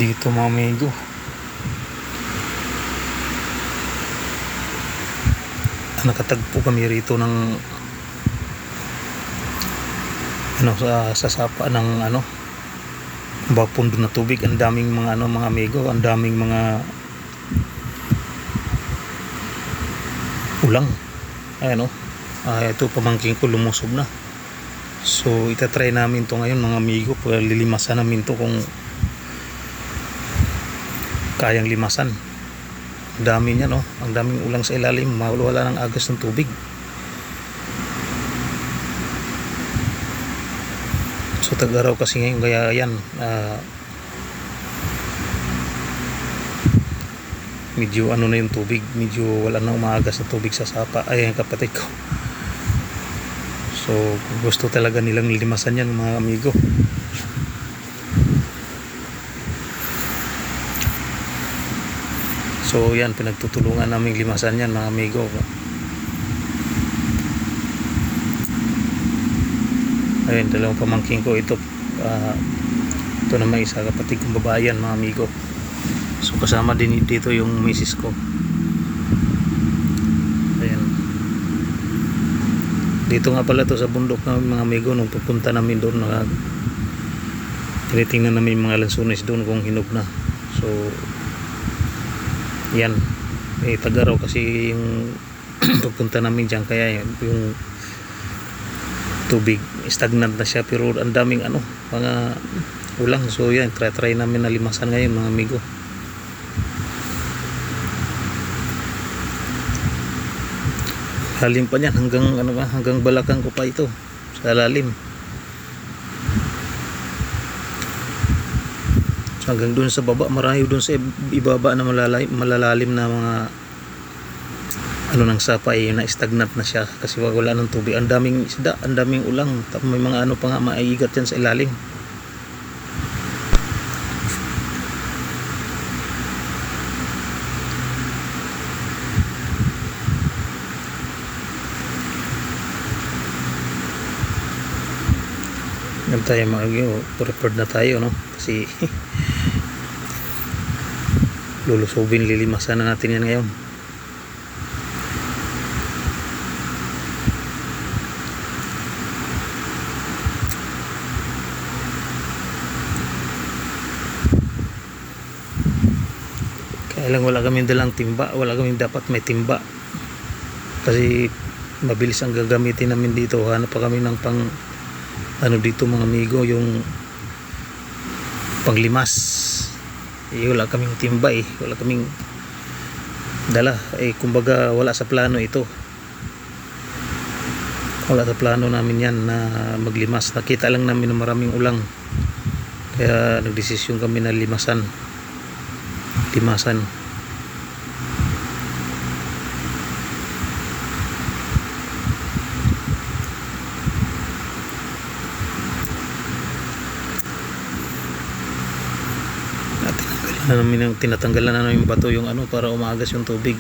dito mga amigo. Nakatagpo kami rito ng sa sapa ng bapundo na tubig. Ang daming mga mga amigo, ang daming mga ulang. Ito pamangking ko lumusob na. So itatry namin to ngayon mga amigo, lilimasan namin to kung kayang limasan. Ang dami niya, ang daming ulang sa ilalim, wala ng agos ng tubig. So tag-araw kasi ngayon, kaya yan medyo na yung tubig, medyo wala na umaagas na tubig sa sapa. Ayan kapatid ko. So gusto talaga nilang limasan yan mga amigo. So yan, pinagtutulungan naming limasan yan mga amigo. Ayun, dalawang pamangking ko ito. Ito naman isa kapatid kong babayan mga amigo. So kasama din dito yung misis ko. Ayan. Dito nga pala to sa bundok namin mga amigo. Nung pupunta namin doon, tinitingnan namin mga lansunis doon kung hinog na. So yan, tag-araw kasi yung pagpunta namin dyan, kaya yung tubig stagnant na siya, pero ang daming mga ulang. So yan, try namin na limasan ngayon mga amigo. Lalim pa yan, hanggang balakang ko pa ito sa lalim. Hanggang doon sa baba, marami doon sa ibaba na malalalim na mga ng sapa na stagnant na siya kasi wala ng tubig. Ang daming isda, ang daming ulang, tapos may mga pa nga maiigat yan sa ilalim. Ngayon tayo prepared na tayo kasi lulusubin, lilimasan na natin yan ngayon. Kaya lang wala kaming dalang timba, wala kaming dapat may timba kasi mabilis ang gagamitin namin dito. Hanap pa kami ng dito mga amigo, yung panglimas. Wala kaming timba wala kaming dala kumbaga wala sa plano ito, wala sa plano namin yan na maglimas. Nakita lang namin na maraming ulang, kaya nagdesisyon kami na limasan. Tinatanggalan na namin bato yung para umagas yung tubig.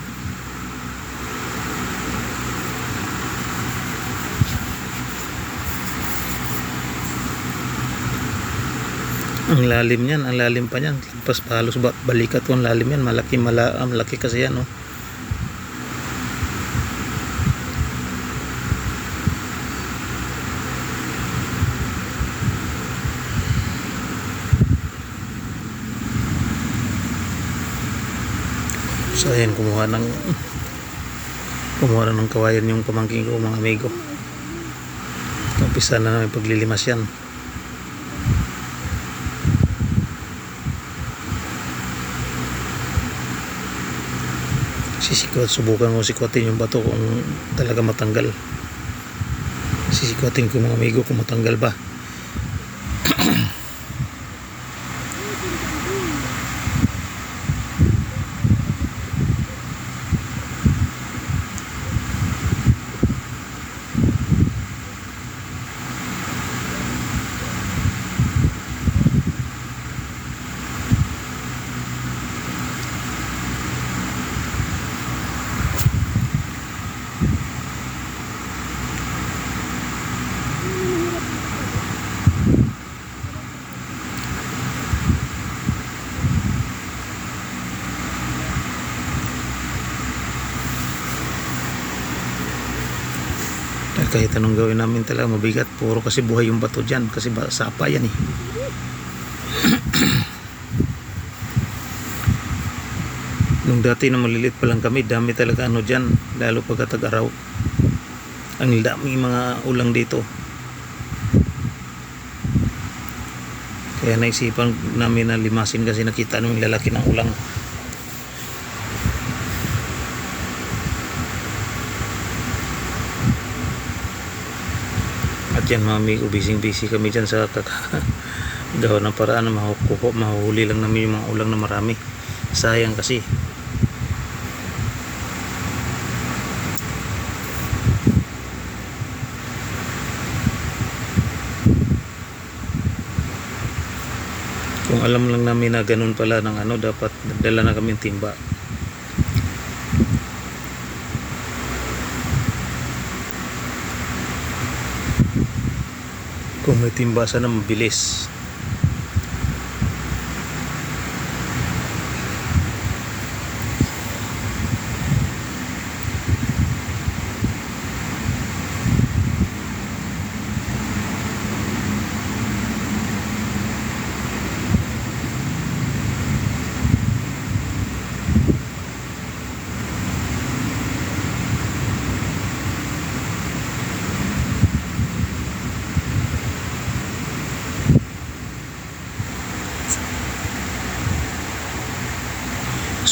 Ang lalim niyan, ang lalim pa niyan. Lampas halos balikat ang lalim yan. Malaki kasi yan So ayan, kumuha ng kawayan yung pamangking ko mga amigo. Umpisa na namin paglilimas yan. Subukan ko sikotin yung bato kung talaga matanggal. Sisikotin ko mga amigo kung matanggal ba. kahit anong gawin namin talaga mabigat, puro kasi buhay yung bato dyan kasi sapa yan eh. Nung dati na maliliit pa lang kami, dami talaga ano dyan, lalo pagkatag-araw. Ang daming mga ulang dito. Kaya naisipan namin na limasin kasi nakita namin lalaki ng ulang. At yan mga amigo, busy kami dyan sa gawa ng paraan na mahuhuli lang namin yung mga ulang na marami. Sayang kasi. Kung alam lang namin na ganun pala ng ano, dapat nagdala na kami timba. Kung may timba sana mabilis.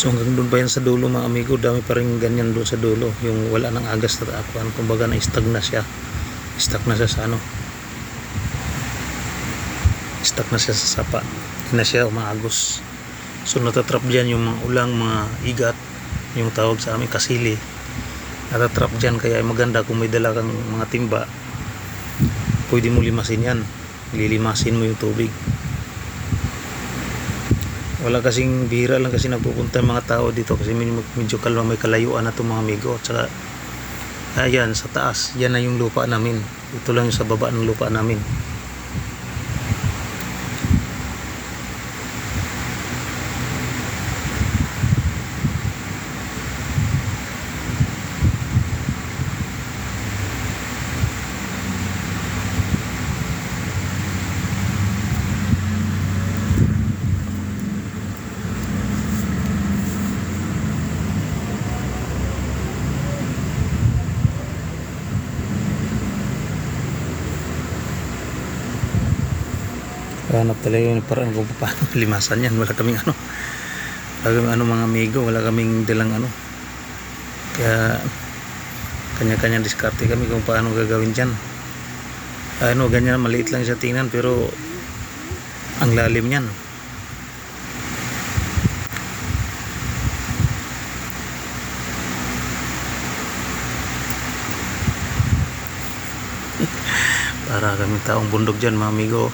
So hanggang doon pa yan sa dulo mga amigo, dami pa rin ganyan doon sa dulo, yung wala nang agas na akuan, kumbaga na stuck na siya sa ano, stuck na siya sa sapa, hindi na siya umaagos. So natatrap dyan yung mga ulang, mga igat, yung tawag sa amin kasili, natatrap dyan. Kaya maganda kung may dala kang mga timba, pwede mo limasin yan, lilimasin mo yung tubig. Wala kasing, bihira lang kasi nagpupunta mga tao dito kasi medyo kalma, may kalayuan na itong mga amigo. At saka ayan sa taas, yan na yung lupa namin, ito lang yung sa baba ng lupa namin. Hanap talaga yung parang kung paano limasan yan. Wala kaming ano, mga amigo, wala kaming dalang ano, kaya kanya-kanya diskarte kami kung paano gagawin dyan. Ano, ganyan, maliit lang siya tingnan pero ang lalim yan. Para kami taong bundok dyan mga amigo.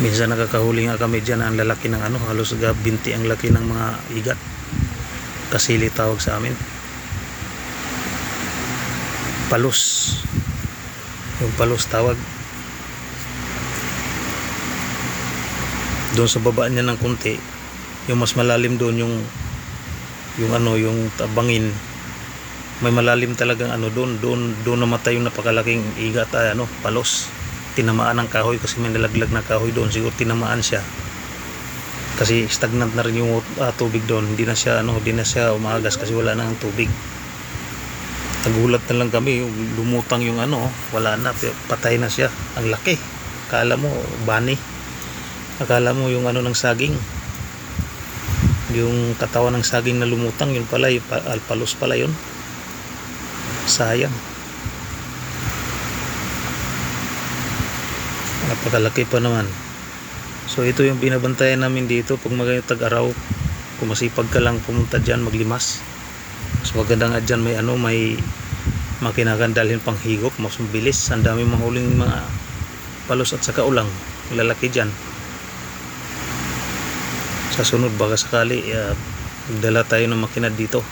Minsan nakakahuli nga kami dyan, ang lalaki ng ano, halos binti ang laki ng mga igat. Kasili tawag sa amin. Palos. Yung palos tawag. Doon sa baba niya ng kunti, yung mas malalim doon yung ano, yung tabangin. May malalim talagang ano doon namatay yung napakalaking igat, ano, palos. Tinamaan ng kahoy kasi may nalaglag na kahoy doon, siguro tinamaan siya kasi stagnant na rin yung tubig doon, hindi na siya umagas kasi wala nang tubig. Nagulat na lang kami, lumutang yung ano, wala na, patay na siya. Ang laki, akala mo bani, akala mo yung ano ng saging, yung katawan ng saging na lumutang, yun pala yung alpalos pala yun. Sayang, napakalaki pa naman. So ito yung binabantayan namin dito pag tag-araw. Kung masipag ka lang pumunta dyan maglimas, mas maganda nga dyan may ano, may makinagandalhin pang higop, mas mabilis. Ang dami mahuling mga palos at saka ulang lalaki dyan. Sa sunod baka sakali magdala tayo ng makina dito.